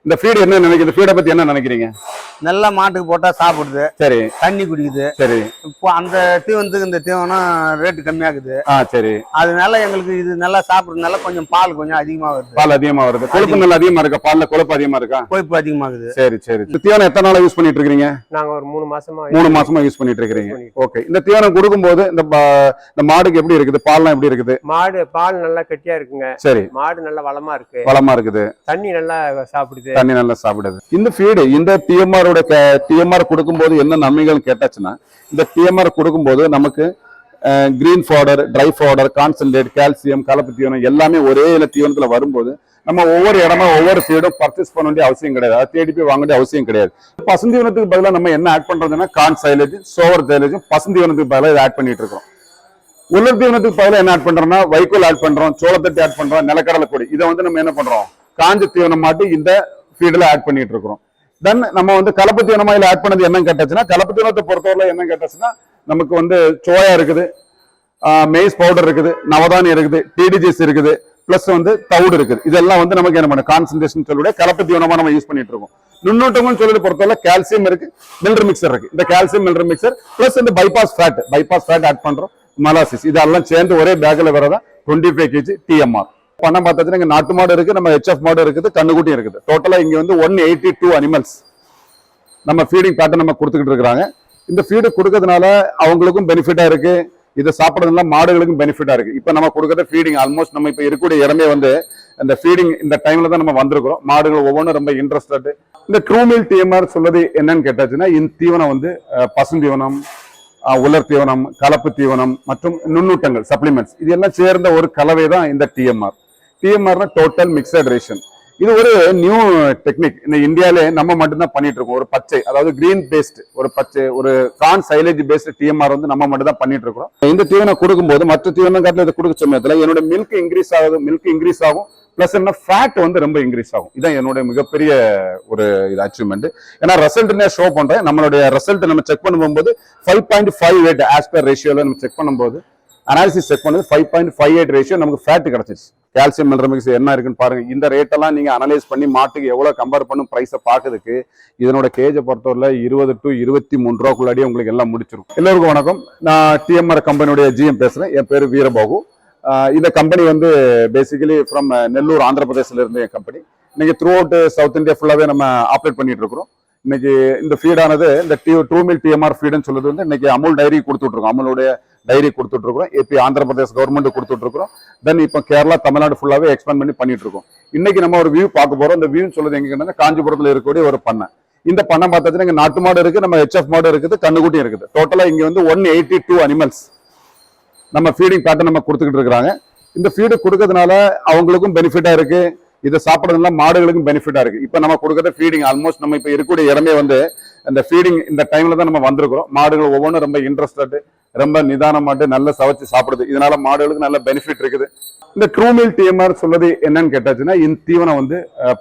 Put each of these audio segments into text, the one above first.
இந்த ஃபீட் என்ன நினைக்கிறீங்க? இந்த ஃபீடை பத்தி என்ன நினைக்கிறீங்க? நல்லா மாட்டுக்கு போட்டா சாப்பிடுது, சரி, தண்ணி குடிக்குது. சரி. இப்போ அந்த தீவனத்துக்கு இந்த தீவனம் ரேட்டு கம்மியாகுது. சரி. அதனால எங்களுக்கு இது நல்லா சாப்பிடுறதுனால கொஞ்சம் பால் கொஞ்சம் அதிகமா வருது. பால் அதிகமா வருது. கொழுப்பு நல்லா அதிகமா இருக்கா? பால்ல கொழுப்பு அதிகமா இருக்கா? கொழுப்பு அதிகமாகுது. சரி, சரி. இந்த தீவனம் எத்தனை நாளா யூஸ் பண்ணிட்டு இருக்கீங்க? நாங்க ஒரு 3 மாசமா யூஸ் பண்ணிட்டு இருக்கீங்க. ஓகே. இந்த தீவனம் கொடுக்கும்போது இந்த மாடுக்கு எப்படி இருக்குது? பால்லாம் எப்படி இருக்குது? மாடு பால் நல்லா கட்டியா இருக்குங்க. சரி. மாடு நல்லா வளமா இருக்குது. தண்ணி நல்லா சாப்பிடுது. இந்த ஃபீடு இந்த டிஎம்ஆர் கொடுக்கும்போது என்ன நன்மைகள் கேட்டாச்சுன்னா, இந்த டிஎம்ஆர் கொடுக்கும்போது நமக்கு green powder, dry powder, concentrate, calcium, கலப்பு தீவனம் எல்லாமே ஒரே தீவனத்துல வரும்போது நம்ம ஒவ்வொரு இடமா ஒவ்வொரு ஃபீடும் பர்ச்சேஸ் பண்ண வேண்டிய அவசியம் கிடையாது. அதை தேடி போய் வாங்க வேண்டிய அவசியம் கிடையாது. பசுந்தீவனத்துக்கு பதிலாக நம்ம என்ன ஆட் பண்றதுன்னா கார்ன் சைலேஜ், சோவர் சைலேஜும் பசுந்தீவனத்துக்கு பதிலாக இதை ஆட் பண்ணிட்டு இருக்கோம். உலர் தீவனத்துக்கு பதிலாக என்ன ஆட் பண்றோம்னா வைக்கோல் ஆட் பண்றோம், சோளத்தட்டு ஆட் பண்றோம், நிலக்கடலை பொடி. இதை நம்ம என்ன பண்றோம்? காஞ்ச தீவனம் மாட்டி இந்த ஃபீட்ல ஆட் பண்ணிட்டு இருக்கிறோம். தென் நம்ம கலப்பு தீவனமா இதுல ஆட் பண்ணது என்ன கேட்டாச்சுன்னா, கலப்பு தீவனத்தை பொறுத்தவரை என்ன கேட்டாச்சுன்னா, நமக்கு சோயா இருக்குது, மெய்ஸ் பவுடர் இருக்குது, நவதானியம் இருக்குது, டிடிஜிஎஸ் இருக்குது, பிளஸ் தவுடு இருக்குது. இதெல்லாம் நமக்கு என்ன பண்ண கான்சன்ட்ரேஷன் சொல்லுடைய கலப்பு தீவனமா நம்ம யூஸ் பண்ணிட்டு இருக்கோம். நுண்ணூட்டமும் சொல்லி பொறுத்தவரை கால்சியம் இருக்கு, மில்டர் மிக்சர் இருக்கு. இந்த கால்சியம் மில்டர் mixture plus bypass fat add பண்றோம், மலாசிஸ். இதெல்லாம் சேர்ந்து ஒரே பேக்ல வரதா 25 kg டிஎம்ஆர். பணம் பார்த்தாச்சுன்னா இங்க நாட்டு மாடு இருக்கு, நம்ம HF மாடு இருக்குது, கண்ணுக்குட்டி இருக்குது. டோட்டலா இங்க 182 அனிமல்ஸ் நம்ம ஃபீடிங் பேட்டர்ன் நம்ம கொடுத்துக்கிட்டு இருக்கிறாங்க. இந்த ஃபீடு கொடுக்கறதுனால அவங்களுக்கும் பெனிஃபிட்டா இருக்கு, இதை சாப்பிட்றதுனால மாடுகளுக்கும் பெனிஃபிட்டா இருக்கு. இப்ப நம்ம கொடுக்கறது ஃபீடிங் ஆல்மோஸ்ட் நம்ம இப்ப இருக்கக்கூடிய இடமே அந்த ஃபீடிங் இந்த டைம்ல தான் நம்ம வந்திருக்கிறோம். மாடுகள் ஒவ்வொன்றும் ரொம்ப இன்ட்ரெஸ்டட். இந்த ட்ரூமில் டிஎம்ஆர் சொல்றது என்னன்னு கேட்டாச்சுன்னா, இந்த தீவனம் பசுந்தீவனம், உலர் தீவனம், கலப்பு தீவனம் மற்றும் நுண்ணூட்டங்கள், சப்ளிமெண்ட்ஸ், இது எல்லாம் சேர்ந்த ஒரு கலவை தான் இந்த டிஎம்ஆர். டிஎம்ஆர்னா டோட்டல் மிக்சட் ரேஷன். இது ஒரு நியூ டெக்னிக். இந்த இந்தியாவிலே நம்ம மட்டும்தான் பண்ணிட்டு இருக்கோம். ஒரு பச்சை, அதாவது கிரீன் பேஸ்ட், ஒரு கார்ன் சைலேஜ் பேஸ்ட் டிஎம்ஆர் நம்ம மட்டும் தான் பண்ணிட்டு இருக்கோம். இந்த தீவனம் கொடுக்கும்போது மற்ற தீவனம் காட்டில இதை கொடுக்க சமயத்துல என்னோட மில்க் இன்க்ரீஸ் ஆகும், பிளஸ் என்ன ஃபேட் ரொம்ப இன்க்ரீஸ் ஆகும். இதான் என்னோட மிகப்பெரிய ஒரு அச்சீவ்மெண்ட். ஏன்னா ரிசல்ட் ஷோ பண்றேன். நம்மளுடைய ரிசல்ட் நம்ம செக் பண்ணும்போது 5.58 ஆஸ் பர் ரேஷியோல நம்ம செக் பண்ணும்போது அனாலிசிஸ் செக் பண்ணது 5.58 ரேஷியோ நமக்கு ஃபேட் கிடைச்சிச்சு. கால்சியம் மில்டர் மிக்ஸ் என்ன இருக்குன்னு பாருங்க. இந்த ரேட்டெல்லாம் நீங்க அனலைஸ் பண்ணி மாட்டுக்கு எவ்வளவு கம்பேர் பண்ணும் பிரைஸை பாக்குறதுக்கு இதனோட கேஜை பொறுத்தவரை 20 to 23 ரூபாய்க்குள்ளாடியே உங்களுக்கு எல்லாம் முடிச்சிடும். எல்லோருக்கும் வணக்கம். நான் டிஎம்ஆர் கம்பெனியுடைய GM பேசுறேன். என் பேரு வீரபாகு. இந்த company basically from Nellore, Andhra பிரதேசில இருந்து என் கம்பெனி. இன்னைக்கு த்ரூ அவுட் சவுத் இந்தியா ஃபுல்லாவே நம்ம ஆப்ரேட் பண்ணிட்டு இருக்கிறோம். இன்னைக்கு இந்த ஃபீடானது இந்த ட்ரூமில் டிஎம்ஆர் ஃபீடுன்னு சொல்றது இன்னைக்கு அமுல் டைரி கொடுத்துட்டு இருக்கோம். அமுலுடைய டைரி கொடுத்துட்டு இருக்கிறோம். ஏபி ஆந்திர பிரதேஷ் கவர்மெண்ட் கொடுத்துட்டு இருக்கிறோம். தென் இப்போ கேரளா, தமிழ்நாடு ஃபுல்லாவே எக்ஸ்பேண்ட் பண்ணிட்டு இருக்கோம். இன்னைக்கு நம்ம ஒரு வியூ பார்க்க போறோம். இந்த வியூ சொல்றது எங்க காஞ்சிபுரத்துல இருக்கக்கூடிய ஒரு பண்ணை. இந்த பண்ணை பார்த்தாச்சுன்னா இங்க நாட்டு மாடு இருக்கு, நம்ம HF மாடு இருக்குது, கண்ணுக்குட்டி இருக்குது. டோட்டலா இங்க 182 அனிமல்ஸ் நம்ம ஃபீடிங் பேட்டர்ன் நம்ம கொடுத்துக்கிட்டு இருக்கிறாங்க. இந்த ஃபீடு கொடுக்கறதுனால அவங்களுக்கும் பெனிஃபிட்டா இருக்கு, இதை சாப்பிட்றதுனால மாடுகளுக்கும் பெனிஃபிட்டா இருக்கு. இப்ப நம்ம கொடுக்கறது ஃபீடிங் ஆல்மோஸ்ட் நம்ம இப்ப இருக்கக்கூடிய இடமே அந்த ஃபீடிங் இந்த டைம்ல தான் நம்ம வந்திருக்கிறோம். மாடுகள் ஒவ்வொன்றும் ரொம்ப இன்ட்ரெஸ்டட், ரொம்ப நிதானமாட்டு நல்லா சமைச்சு சாப்பிடுது. இதனால மாடுகளுக்கு நல்ல பெனிஃபிட் இருக்குது. இந்த ட்ரூமில் டிஎம்ஆர் சொல்றது என்னன்னு கேட்டாச்சுன்னா, இந்த தீவனம்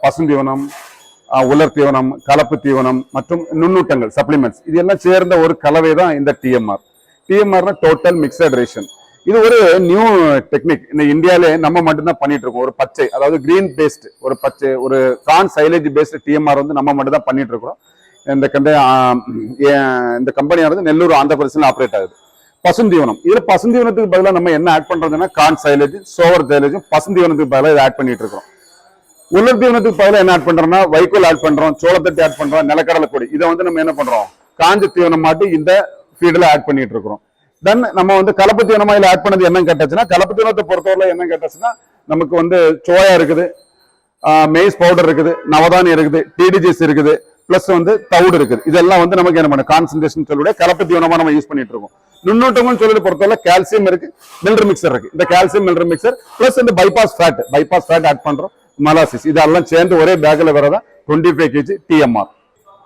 பசுந்தீவனம், உலர் தீவனம், கலப்பு தீவனம் மற்றும் நுண்ணூட்டங்கள், சப்ளிமெண்ட்ஸ், இது எல்லாம் சேர்ந்த ஒரு கலவை தான் இந்த டிஎம்ஆர். டிஎம்ஆர்னா டோட்டல் மிக்சட் ரேஷன். இது ஒரு நியூ டெக்னிக். இந்த இந்தியாவிலே நம்ம மட்டும்தான் பண்ணிட்டு இருக்கோம். ஒரு பச்சை, அதாவது கிரீன் பேஸ்ட், ஒரு கார்ன் சைலேஜ் பேஸ்ட் டிஎம்ஆர் நம்ம மட்டும் தான் பண்ணிட்டு இருக்கிறோம். இந்த கம்பெனியானது நெல்லூர், ஆந்திர பிரதேசில் ஆப்ரேட் ஆகுது. பசுந்தீவனம், இதுல பசுந்தீவனத்துக்கு பதிலாக நம்ம என்ன ஆட் பண்றதுன்னா கார்ன் சைலேஜ், சோவர் சைலேஜும் பசுந்தீவனத்துக்கு பதிலாக இதை ஆட் பண்ணிட்டு இருக்கிறோம். உலர் தீவனத்துக்கு பதிலாக என்ன ஆட் பண்றோம்னா வைக்கோல் ஆட் பண்றோம், சோளத்தட்டு ஆட் பண்றோம், நிலக்கடலை பொடி. இதை நம்ம என்ன பண்றோம்? காஞ்ச தீவனம் மாட்டி இந்த ஃபீட்ல ஆட் பண்ணிட்டு இருக்கிறோம். தென் நம்ம கலப்பு தீவனமா இதுல ஆட் பண்ணது என்னன்னு கேட்டாச்சுன்னா, கலப்பு தீவனத்தை பொறுத்தவரை என்ன கேட்டாச்சுன்னா, நமக்கு சோயா இருக்குது, மெய்ஸ் பவுடர் இருக்குது, நவதானியம் இருக்குது, டிடிஜிஎஸ் இருக்குது, பிளஸ் தவுடு இருக்குது. இதெல்லாம் நமக்கு என்ன பண்ண கான்சன்ட்ரேஷன் சொல்லுடைய கலப்பு தீவனமா நம்ம யூஸ் பண்ணிட்டு இருக்கோம். நுண்ணூட்டமும் சொல்லி பொறுத்தவரை கால்சியம் இருக்கு, மில்டர் மிக்சர் இருக்கு. இந்த கால்சியம் மில்டர் mixture plus bypass fat add பண்றோம், மலாசிஸ். இதெல்லாம் சேர்ந்து ஒரே பேக்ல வரதா 25 kg டிஎம்ஆர்.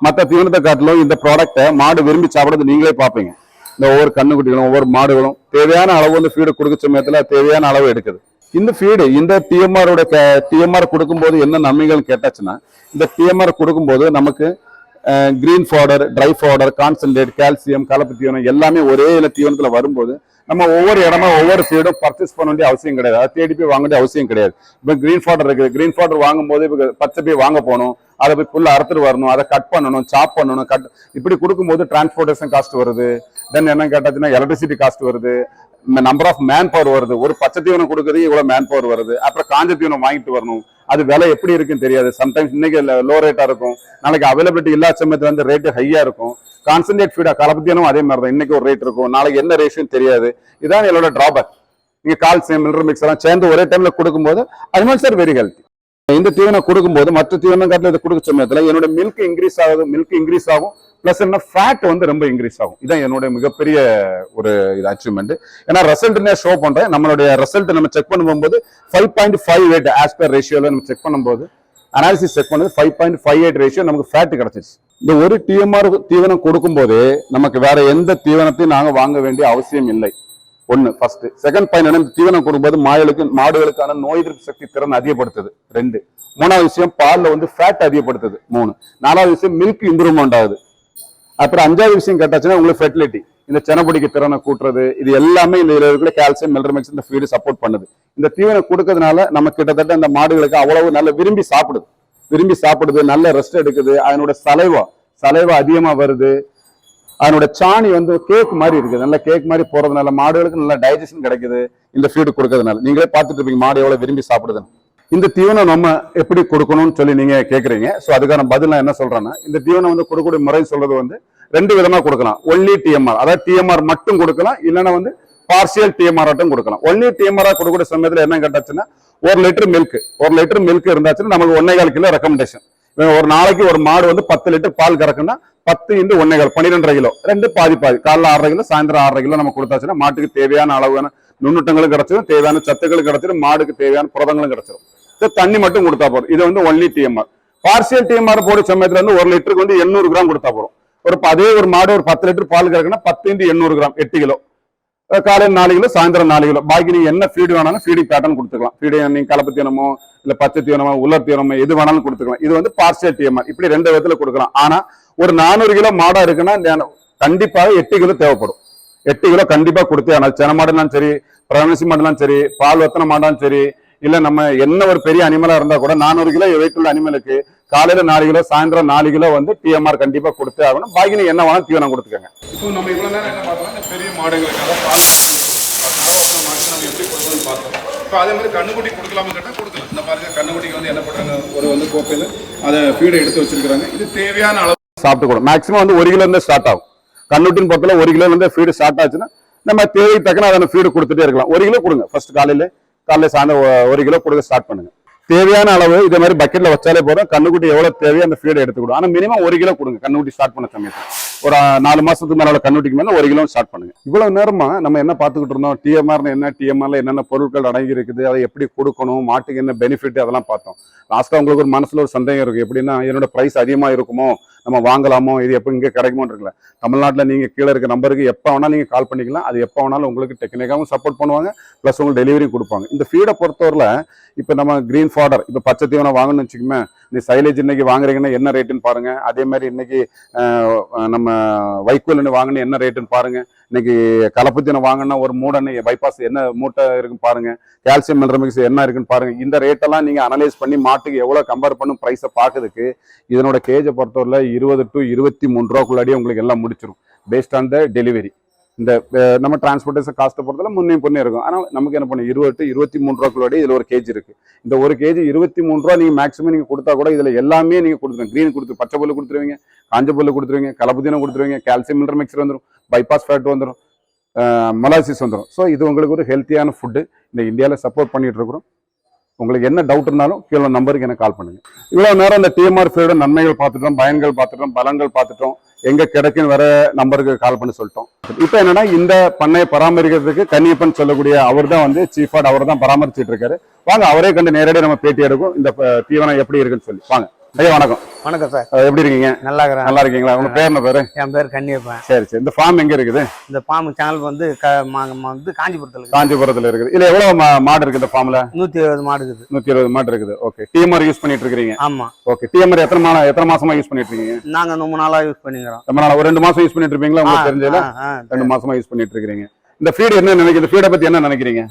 மற்ற தீவனத்தை காட்டிலும் இந்த ப்ராடக்டை மாடு விரும்பி சாப்பிடுறது நீங்களே பார்ப்பீங்க. இந்த ஒவ்வொரு கண்ணுக்குட்டிகளும் ஒவ்வொரு மாடுகளும் தேவையான அளவு ஃபீடு கொடுக்க சமயத்துல தேவையான அளவு எடுக்குது. இந்த ஃபீடு இந்த டிஎம்ஆர் கொடுக்கும்போது என்ன நன்மைகள் கேட்டாச்சுன்னா, இந்த டிஎம்ஆர் கொடுக்கும்போது நமக்கு green fodder, try fodder, concentrate, calcium, கலப்பு தீவனம் எல்லாமே ஒரே தீவனத்துல வரும்போது நம்ம ஒவ்வொரு இடமா ஒவ்வொரு ஃபீடும் பர்ச்சேஸ் பண்ண வேண்டிய அவசியம் கிடையாது. அதை தேடி போய் வாங்க வேண்டிய அவசியம் கிடையாது. இப்போ கிரீன் ஃபாடர் இருக்குது, கிரீன் ஃபாடர் வாங்கும்போது இப்போ பச்சை போய் வாங்க போகணும், அதை போய் ஃபுல்லாக அறுத்துட்டு வரணும், அதை கட் பண்ணணும், சாப் பண்ணணும், இப்படி கொடுக்கும்போது டிரான்ஸ்போர்டேஷன் காஸ்ட் வருது. தென் என்ன கேட்டாச்சுன்னா எலக்ட்ரிசிட்டி காஸ்ட் வருது, நம்பர் ஆஃப் மேன் பவர் வருது. ஒரு பச்சை தீவனம் கொடுக்குறது இவ்வளவு மேன் பவர் வருது. அப்புறம் காஞ்ச தீவனம் வாங்கிட்டு வரணும், அது விலை எப்படி இருக்குன்னு தெரியாது. சம்டைம்ஸ் இன்னைக்கு லோ ரேட்டா இருக்கும், நாளைக்கு அவைலபிலிட்டி இல்லாத சமயத்துல வந்து ரேட்டு ஹையா இருக்கும். கான்சன்ட்ரேட் ஃபீடா கலப்பு தீவனம் அதே மாதிரி தான், இன்னைக்கு ஒரு ரேட் இருக்கும், நாளைக்கு என்ன ரேஷன் தெரியாது. இதான் என்னோட டிராபேக். நீங்க கால்சியம், மினரல் மிக்ஸ் எல்லாம் சேர்ந்து ஒரே டைம்ல கொடுக்கும்போது அனிமல்ஸ் ஆர் வெரி ஹெல்த்தி. இந்த தீவனம் கொடுக்கும்போது மற்ற தீவனம் காட்டில் இதை கொடுக்க சமயத்துல என்னோட மில்க் இன்க்ரீஸ் ஆகும், பிளஸ் என்ன ஃபேட் வந்து ரொம்ப இன்க்ரீஸ் ஆகும். இதான் என்னோட மிகப்பெரிய ஒரு இது அச்சீவ்மெண்ட். ஏன்னா ரிசல்ட் ஷோ பண்றேன். நம்மளுடைய ரிசல்ட் நம்ம செக் பண்ணும்போது 5.58 ஆஸ் பர் ரேஷியோல நம்ம செக் பண்ணும்போது அனாலிசிஸ் செக் பண்ணது 5.58 ரேஷியோ நமக்கு ஃபேட் கிடைச்சிச்சு. இந்த ஒரு டிஎம்ஆர் தீவனம் கொடுக்கும்போது நமக்கு வேற எந்த தீவனத்தையும் நாங்க வாங்க வேண்டிய அவசியம் இல்லை. ஒன்னு ஃபர்ஸ்ட். செகண்ட் பாயிண்ட் என்ன, தீவனம் கொடுக்கும்போது மாடுகளுக்கான நோய் எதிர்ப்பு சக்தி திறன் அதிகப்படுத்துது. 2. மூணாவது விஷயம், பால்ல வந்து ஃபேட் அதிகப்படுத்துது. 3. 4வது விஷயம், மில்க் இம்ப்ரூவ்மெண்ட் ஆகுது. அப்புறம் 5வது விஷயம் கேட்டாச்சுன்னா உங்களுக்கு ஃபெர்டிலிட்டி, இந்த செனப்பொடிக்கு திறனை கூட்டுறது, இது எல்லாமே இந்த இருக்கிற கால்சியம், மினரல் மிக்ஸ் இந்த ஃபீடு சப்போர்ட் பண்ணுது. இந்த தீவனம் கொடுக்கறதுனால நம்ம கிட்டத்தட்ட இந்த மாடுகளுக்கு அவ்வளவு நல்ல விரும்பி சாப்பிடுது, நல்ல ரெஸ்ட் எடுக்குது. அதனோட சலைவா அதிகமா வருது. அதனோட சாணி வந்து கேக் மாதிரி இருக்குது, நல்ல கேக் மாதிரி போறதுனால மாடுகளுக்கு நல்ல டைஜஷன் கிடைக்குது இந்த ஃபீடு கொடுக்கறதுனால. நீங்களே பார்த்துட்டு இருப்பீங்க மாடு எவ்வளவு விரும்பி சாப்பிடுதுன்னு. இந்த தீவனம் நம்ம எப்படி கொடுக்கணும்னு சொல்லி நீங்க கேக்குறீங்க. ஸோ அதுக்கான பதில் நான் என்ன சொல்றேன்னா, இந்த தீவனம் வந்து கொடுக்கக்கூடிய முறை சொல்றது வந்து 2 விதமா கொடுக்கலாம். ஒன்லி டிஎம்ஆர், அதாவது டிஎம்ஆர் மட்டும் கொடுக்கலாம், இல்லைன்னா வந்து பார்சியல் டிஎம்ஆர் ஆட்டும் கொடுக்கலாம். ஒன்லி டிஎம்ஆர் கொடுக்கக்கூடிய சமயத்துல என்ன கேட்டாச்சுன்னா, 1 லிட்டர் மில்க் இருந்தாச்சுன்னா நமக்கு 1.25 கிலோ ரெக்கமெண்டேஷன். ஒரு நாளைக்கு ஒரு மாடு வந்து 10 லிட்டர் பால் கறக்குன்னா 10 × 1.25 12 கிலோ, 2 பாதி காலைல 6.5 கிலோ, சாயந்தரம் 6.5 கிலோ நம்ம கொடுத்தாச்சுன்னா மாட்டுக்கு தேவையான அளவான நுண்ணுட்டங்களும் கிடைச்சிடும், தேவையான சத்துக்களும் கிடைச்சிடும், மாடுக்கு தேவையான புரதங்களும் கிடைச்சிடும். தண்ணி மட்டும் கொடுத்தா போதும். இது வந்து ஒன்லி டிஎம்ஆர். பார்சியல் டிஎம்ஆர் போட சமயத்துல வந்து 1 லிட்டருக்கு வந்து 800 கிராம் கொடுத்தா போதும். அதே ஒரு மாடு ஒரு 10 லிட்டர் பால் கறக்குன்னா 10 × 800 கிராம் 8 கிலோ. காலையில் 4 கிலோ, சாயந்தரம் 4 கிலோ. பாக்கி நீங்க என்ன ஃபீடு வேணாலும் ஃபீடிங் பேட்டர்ன் கொடுத்துக்கலாம். ஃபீடு நீங்க கலப்பு தீவனமோ இல்ல பச்சை தீவனமோ உலர் தீவனமோ எது வேணாலும் கொடுத்துக்கலாம். இது வந்து பார்சியல் டிஎம்ஆர். இப்படி 2 விதத்துல கொடுக்கலாம். ஆனா ஒரு 400 கிலோ மாடா இருக்குன்னா கண்டிப்பாக 8 கிலோ தேவைப்படும். 8 கிலோ கண்டிப்பா கொடுத்தே ஆனால் சென மாடுலாம் சரி, பிரெக்னன்சி மாடுலாம் சரி, பால் வத்தன மாடாலும் சரி, இல்ல நம்ம என்ன ஒரு பெரிய அனிமலா இருந்தா கூட 400 கிலோ வெயிட் உள்ள அனிமலுக்கு காலையில 4 கிலோ, சாயந்தரம் 4 கிலோ வந்து டிஎம்ஆர் கண்டிப்பா கொடுத்தே ஆகணும். பாக்கி நீ என்ன வேணாலும் தீவனம் கொடுத்துக்கோங்க. இப்போ நம்ம இவ்வளவு நேரம் என்ன பார்த்தோம்னா, பெரிய மாடுகளுக்காக பால் மாடு நம்ம எப்படி கொடுக்கணும்னு பார்த்தோம். இப்போ அதே மாதிரி கண்ணுக்குட்டி கொடுக்கலாம்னு கேட்டால் கொடுக்கலாம். இந்த பாருங்க, கண்ணுக்குட்டிக்கு வந்து என்ன பண்றாங்க, ஒரு வந்து கோப்பையில் அதை ஃபீடை எடுத்து வச்சிருக்காங்க. இது தேவையான அளவு சாப்பிட்டு கூட மேக்ஸிமம் வந்து 1 கிலோ இருந்து ஸ்டார்ட் ஆகும். கண்ணுட்டின்னு பொறுத்தல 1 கிலோ இருந்து ஃபீடு ஸ்டார்ட் ஆச்சுன்னா நம்ம தேவைக்கு தக்கன அதை ஃபீடு கொடுத்துட்டே இருக்கலாம். 1 கிலோ கொடுங்க ஃபர்ஸ்ட், காலையில சாயந்தரம் 1 கிலோ கொடுக்க ஸ்டார்ட் பண்ணுங்க. தேவையான அளவு இதே மாதிரி பக்கெட்ல வச்சாலே போதும். கண்ணுக்குட்டி எவ்வளவு தேவையோ அந்த ஃபீடை எடுத்துக்கிடும். ஆனா மினிமம் 1 கிலோ கொடுங்க கண்ணுக்குட்டி ஸ்டார்ட் பண்ண சமயத்தில். ஒரு 4 மாசத்துக்கு மேல கண்ணுட்டிக்கு மேல 1 கிலோ ஸ்டார்ட் பண்ணுங்க. இவ்வளவு நேரமா நம்ம என்ன பார்த்துக்கிட்டு இருந்தோம், டிஎம்ஆர் என்ன, டிஎம்ஆர்ல என்னென்ன பொருட்கள் அடங்கி இருக்குது, அதை எப்படி கொடுக்கணும், மாட்டுக்கு என்ன பெனிஃபிட், அதெல்லாம் பார்த்தோம். லாஸ்டா உங்களுக்கு ஒரு மனசுல ஒரு சந்தேகம் இருக்கு, எப்படின்னா என்னோட பிரைஸ் அதிகமா இருக்குமோ, நம்ம வாங்கலாமோ, இது எப்போ இங்கே கிடைக்குமோன்னு இருக்குல்ல. தமிழ்நாட்டில் நீங்கள் கீழே இருக்க நம்பருக்கு எப்போ வேணாலும் நீங்கள் கால் பண்ணிக்கலாம். அது எப்போ வேணாலும் உங்களுக்கு டெக்னிக்காகவும் சப்போர்ட் பண்ணுவாங்க, ப்ளஸ் உங்களுக்கு டெலிவரி கொடுப்பாங்க. இந்த ஃபீடை பொறுத்தவரையில் இப்போ நம்ம கிரீன் ஃபாடர், இப்போ பச்சை தீவனம் வாங்கணும்னு வச்சுக்கோமே, இந்த சைலேஜ் இன்னைக்கு வாங்குறீங்கன்னா என்ன ரேட்டுன்னு பாருங்க. அதே மாதிரி இன்னைக்கு நம்ம வைக்கோல் வாங்கினா என்ன ரேட்டுன்னு பாருங்க. இன்னைக்கு கலப்பு தீவனம் வாங்கினா ஒரு மூடை பைபாஸ் என்ன மூட்டை இருக்குன்னு பாருங்க. கால்சியம் மினரல் மிக்ஸ் என்ன இருக்குன்னு பாருங்க. இந்த ரேட்டெல்லாம் நீங்க அனலைஸ் பண்ணி மாட்டுக்கு எவ்வளவு கம்பேர் பண்ணும் ப்ரைஸை பார்க்கறதுக்கு இதனோட கேஜை பொறுத்தவரை 20 to 23 ரூபாக்குள்ளாடியே உங்களுக்கு எல்லாம் முடிச்சிடும், பேஸ்ட் ஆன் த டெலிவரி. இந்த நம்ம டிரான்ஸ்போர்ட்டேஷன் காஸ்ட்டை பொறுத்தவரை முன்னையும் பொண்ணே இருக்கும். ஆனால் நமக்கு என்ன பண்ணும், 20 to 23 ரூபாக்குள்ளாடி இதில் ஒரு கேஜி இருக்கு. இந்த ஒரு கேஜி 23 ரூபா நீங்க மேக்ஸிமம் நீங்க கொடுத்தா கூட இதுல எல்லாமே நீங்க கொடுத்துருங்க. கிரீன் கொடுத்து பச்சை புல்லு கொடுத்துருவீங்க, காஞ்ச புல்லு கொடுத்துருவீங்க, கலப்பு தீவனம் கொடுத்துருவீங்க, கால்சியம் மினரல் மிக்சர் வந்துடும், பைபாஸ் ஃபேட் வந்துடும், மொலாசிஸ் வந்துடும். ஸோ இது உங்களுக்கு ஒரு ஹெல்த்தியான ஃபுட்டு இந்த இந்தியாவில் சப்போர்ட் பண்ணிட்டு இருக்கிறோம். உங்களுக்கு என்ன டவுட் இருந்தாலும் கீழே நம்பருக்கு எனக்கு கால் பண்ணுங்க. இவ்வளவு நேரம் இந்த டிஎம்ஆர் ஃபீடோட நன்மைகள் பார்த்துட்டோம், பயன்கள் பார்த்துட்டோம், பலன்கள் பார்த்துட்டோம், எங்க கிடைக்குன்னு வர நம்பருக்கு கால் பண்ணி சொல்லிட்டோம். இப்போ என்னன்னா, இந்த பண்ணையை பராமரிக்கிறதுக்கு கன்னியப்பன் சொல்லக்கூடிய அவர் தான் வந்து சீஃப், அவர் தான் பராமரிச்சுட்டு இருக்காரு. வாங்க அவரே கண்டு நேரடியாக நம்ம பேட்டி எடுக்கும், இந்த தீவனம் எப்படி இருக்குன்னு சொல்லி. வாங்க ஐயா, வணக்கம். வணக்கம் சார். எப்படி இருக்கீங்க? நல்லா இருக்கிறேன். நல்லா இருக்கீங்களா? உங்க பேர் என்ன பேரு? என் பேர் கன்னியப்பன். சரி சரி. இந்த ஃபார்ம் எங்க இருக்குது? இந்த ஃபார்ம் சேனல் வந்து காஞ்சிபுரத்துல இருக்கு. காஞ்சிபுரத்துல இருக்குது. இல்ல எவ்வளவு மாடு இருக்கு இந்த ஃபார்ம்ல? 120 மாடு இருக்குது. 120 மாடு இருக்குது. ஓகே. டிஎம்ஆர் யூஸ் பண்ணிட்டு இருக்கீங்க? ஆமா. ஓகே. டிஎம்ஆர் எத்தனை மாசமா யூஸ் பண்ணிட்டு இருக்கீங்க? நாங்க ரொம்ப நாளா யூஸ் பண்ணிக்கிறோம். ரொம்ப நாளா ஒரு 2 மாசம் யூஸ் பண்ணிட்டு இருப்பீங்களா? உங்களுக்கு தெரிஞ்சதுல 2 மாசமா யூஸ் பண்ணிட்டு இருக்கீங்க. இந்த ஃபீட் என்ன நினைக்கிறீங்க? இந்த ஃபீடை பத்தி என்ன நினைக்கிறீங்க?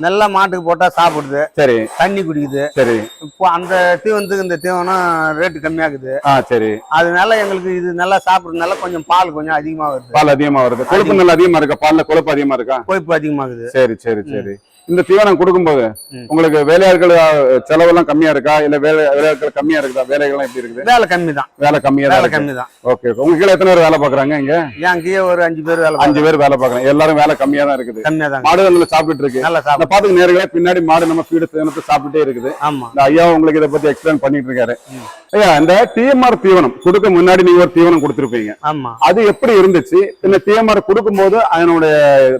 நல்ல மாட்டுக்கு போட்டா சாப்பிடுது. சரி. தண்ணி குடிக்குது. சரி. இப்போ அந்த தீவனத்துக்கு இந்த தீவனம் ரேட்டு கம்மியாகுது. சரி. அதனால எங்களுக்கு இது நல்லா சாப்பிடுறதுனால கொஞ்சம் பால் கொஞ்சம் அதிகமா வருது. பால் அதிகமா வருது. கொழுப்பு நல்லா அதிகமா இருக்கா? பால்ல கொழுப்பு அதிகமா இருக்கா? கொழுப்பு அதிகமாகுது. சரி சரி சரி. இந்த தீவனம் கொடுக்கும்போது உங்களுக்கு வேலையாட்கள் செலவெல்லாம் கம்மியா இருக்கா? இல்ல வேலையாட்கள் கம்மியா இருக்குதா? வேலைகள்லாம் எப்படி இருக்குது? வேலை கம்மி தான். வேலை கம்மியா தான். ஓகே. உங்க கீழே எத்தனை பேர் வேலை பாக்குறாங்க இங்க? என் கீழே ஒரு 5 பேர் வேலை 5 பேர் வேலை பாக்குறாங்க. எல்லாரும் வேலை கம்மியா தான் இருக்குது. கம்மியா தான். மாடு நல்லா சாப்பிட்டு இருக்கு. நல்லா சாப்பிட்டு பாத்துக்கு நேரங்களே பின்னாடி மாடு நம்ம ஃபீடு தீவனத்தை சாப்பிட்டே இருக்குது. ஆமா. இந்த ஐயா உங்களுக்கு இதை பத்தி எக்ஸ்பிளைன் பண்ணிட்டு இருக்காரு. ஐயா, இந்த டிஎம்ஆர் தீவனம் கொடுக்க முன்னாடி நீங்க ஒரு தீவனம் கொடுத்துருப்பீங்க. ஆமா. அது எப்படி இருந்துச்சு? இந்த டிஎம்ஆர் கொடுக்கும் போது அதனுடைய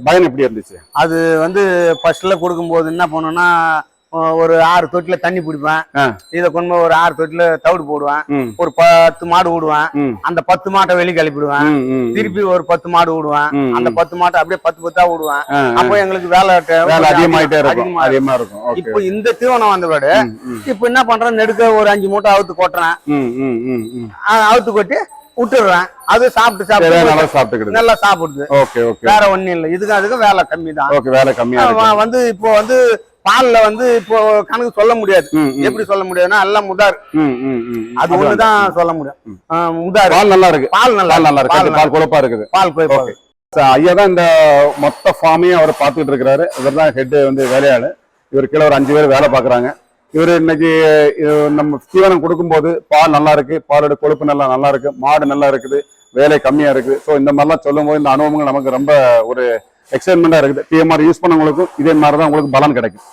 பயன் எப்படி இருந்துச்சு? அது வந்து ஃபர்ஸ்ட்ல கொடுக்கும்போது என்ன பண்ணுன்னா ஒரு 6 தொட்டில தண்ணி பிடிப்பேன். இதை கொண்டு ஒரு 6 தொட்டில தவிடு போடுவேன். ஒரு 10 மாடு விடுவேன். அந்த 10 மாட்டை வெளியே கிளப்பிடுவேன். திருப்பி ஒரு 10 மாடு விடுவேன். அந்த 10 மாட்டை அப்படியே 10 விடுவேன். அப்போ எங்களுக்கு வேலை அதிகமாயிட்டே இருக்கும். இப்போ இந்த தீவனம் வந்த விட இப்ப என்ன பண்றேன், நெடுக்க ஒரு 5 மூட்டை அவுத்து கொட்டுறேன். அவுத்து கொட்டி விட்டுடுறேன். அது சாப்பிட்டு நல்லா சாப்பிடுது. வேற ஒண்ணும் இல்லை. அதுக்கும் வேலை கம்மி தான். வேலை கம்மியா வந்து இப்போ வந்து பால்ல வந்து இப்போ கணக்கு சொல்ல முடியாது. எப்படி சொல்ல முடியாதுன்னா எல்லாம் முதார். அது ஒண்ணுதான் சொல்ல முடியும். முதார் பால் நல்லா இருக்கு. பால் நல்லா இருக்கு. பால் கொழுப்பா இருக்குது. பால் கொழுப்பா. ஐயா தான் இந்த மொத்த ஃபார்மையும் அவர் பார்த்துட்டு இருக்கிறாரு. இவர் தான் ஹெட் வந்து வேலையாளு. இவர் கீழே ஒரு 5 பேர் வேலை பாக்குறாங்க. இவர் இன்னைக்கு நம்ம தீவனம் கொடுக்கும்போது பால் நல்லா இருக்கு, பாலோட கொழுப்பு நல்லா இருக்கு, மாடு நல்லா இருக்குது, வேலை கம்மியா இருக்கு. ஸோ இந்த மாதிரிலாம் சொல்லும் போது இந்த அனுபவங்கள் நமக்கு ரொம்ப ஒரு எக்ஸைட்மெண்டா இருக்குது. டிஎம்ஆர் யூஸ் பண்ணவங்களுக்கும் இதே மாதிரி தான் உங்களுக்கு பலன் கிடைக்கும்.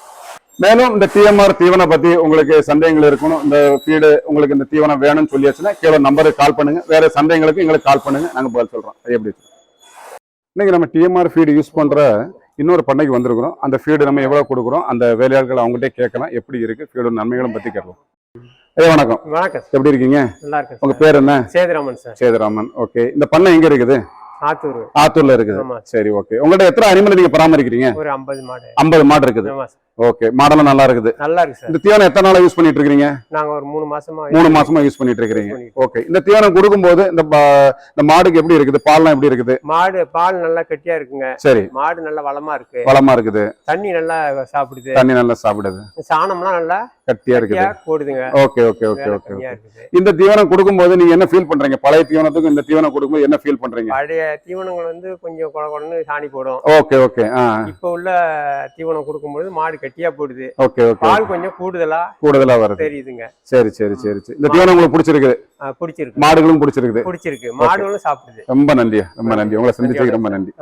மேலும் இந்த டிஎம்ஆர் தீவனம் பத்தி உங்களுக்கு சந்தேகங்கள் இருக்கணும், இந்த ஃபீடு உங்களுக்கு இந்த தீவனம் வேணும்னு சொல்லியாச்சுன்னா கீழே நம்பருக்கு கால் பண்ணுங்க. வேற சந்தேகங்களுக்கு எங்களுக்கு கால் பண்ணுங்க, நாங்க பதில் சொல்றோம். எப்படி இன்னைக்கு நம்ம டிஎம்ஆர் ஃபீடு யூஸ் பண்ற இன்னொரு பண்ணைக்கு வந்திருக்கிறோம். அந்த ஃபீடு நம்ம எவ்வளவு கொடுக்குறோம், அந்த வேலையாட்கள் அவங்ககிட்ட கேட்கலாம். எப்படி இருக்கு ஃபீடோட நன்மைகளும் பத்தி கேட்கலாம். வணக்கம். வணக்கம். எப்படி இருக்கீங்க? நல்லா இருக்கு. உங்க பேர் என்ன? சேதுராமன் சார். சேதுராமன். ஓகே. இந்த பண்ணை எங்க இருக்குது? ஆத்தூர்ல இருக்குது. சரி, ஓகே. உங்கள்ட்ட எத்தனை அனிமல் நீங்க பராமரிக்கிறீங்க? ஒரு 50 மாடு. 50 மாடு இருக்குது. ஓகே. மாடெல்லாம் நல்லா இருக்குது. நல்லா இருக்கு சார். இந்த தீவனம் எத்தனை நாளா யூஸ் பண்ணிட்டு இருக்கீங்க? நாங்க ஒரு 3 மாசமா யூஸ் பண்ணிட்டு இருக்கீங்க. ஓகே. இந்த தீவனம் கொடுக்கும்போது இந்த மாடுக்கு எப்படி இருக்குது? பால்லாம் எப்படி இருக்குது? மாடு பால் நல்லா கட்டியா இருக்குங்க. சரி. மாடு நல்லா வளமா இருக்குது. தண்ணி நல்லா சாப்பிடுது. சாணம்லாம் நல்லா கட்டியா போடுதுங்க. Okay okay okay okay. இந்த தீவனம் கொடுக்கும்போது நீங்க என்ன ஃபீல் பண்றீங்க? பழைய தீவனத்துக்கு இந்த தீவனம் கொடுக்கும்போது என்ன ஃபீல் பண்றீங்க? பழைய தீவனங்கள் வந்து கொஞ்சம் கொடன்னு சாணி போடும். Okay okay. இப்ப உள்ள தீவனம் கொடுக்கும்போது மாடு கட்டியா போடுது. Okay okay. பால் கொஞ்சம் கூடுதலா வருது தெரியுதுங்க. சரி சரி சரி சரி. இந்த தீவனம் உங்களுக்கு பிடிச்சிருக்கு? பிடிச்சிருக்கு. மாடுகளும் பிடிச்சிருக்கு. மாடுகளும் சாப்பிடுது. ரொம்ப நன்றி. உங்களை சந்திச்சதுக்கு ரொம்ப நன்றி.